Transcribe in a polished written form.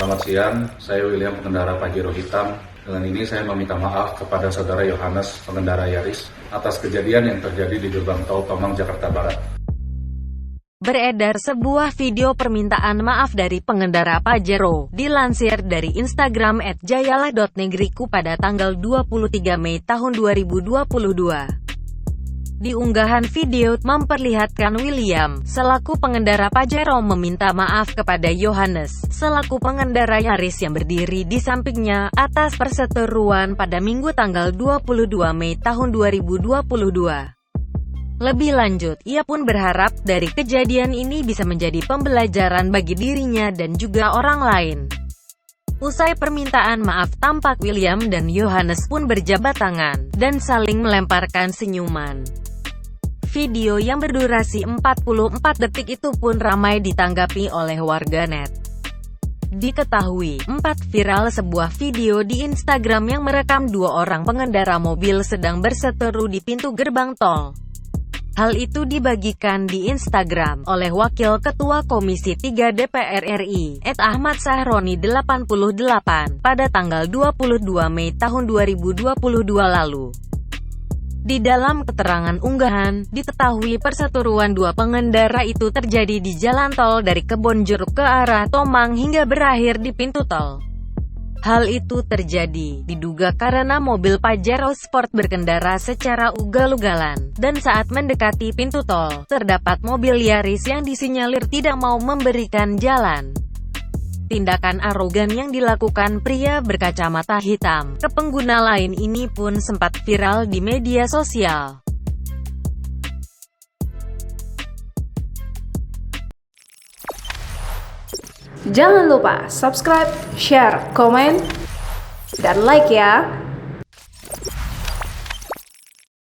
Selamat siang, saya William, pengendara Pajero hitam. Dengan ini saya meminta maaf kepada saudara Yohanes, pengendara Yaris, atas kejadian yang terjadi di gerbang tol Tomang, Jakarta Barat. Beredar sebuah video permintaan maaf dari pengendara Pajero, dilansir dari Instagram @jayalah.negriku pada tanggal 23 Mei tahun 2022. Di unggahan video, memperlihatkan William, selaku pengendara Pajero meminta maaf kepada Yohanes, selaku pengendara Yaris yang berdiri di sampingnya, atas perseteruan pada Minggu tanggal 22 Mei tahun 2022. Lebih lanjut, ia pun berharap dari kejadian ini bisa menjadi pembelajaran bagi dirinya dan juga orang lain. Usai permintaan maaf, tampak William dan Yohanes pun berjabat tangan, dan saling melemparkan senyuman. Video yang berdurasi 44 detik itu pun ramai ditanggapi oleh warganet. Diketahui, viral sebuah video di Instagram yang merekam dua orang pengendara mobil sedang berseteru di pintu gerbang tol. Hal itu dibagikan di Instagram oleh Wakil Ketua Komisi 3 DPR RI, Ahmad Sahroni 88, pada tanggal 22 Mei tahun 2022 lalu. Di dalam keterangan unggahan, diketahui perseteruan dua pengendara itu terjadi di jalan tol dari Kebonjeruk ke arah Tomang hingga berakhir di pintu tol. Hal itu terjadi, diduga karena mobil Pajero Sport berkendara secara ugal-ugalan, dan saat mendekati pintu tol, terdapat mobil Yaris yang disinyalir tidak mau memberikan jalan. Tindakan arogan yang dilakukan pria berkacamata hitam ke pengguna lain ini pun sempat viral di media sosial. Jangan lupa subscribe, share, komen, dan like ya!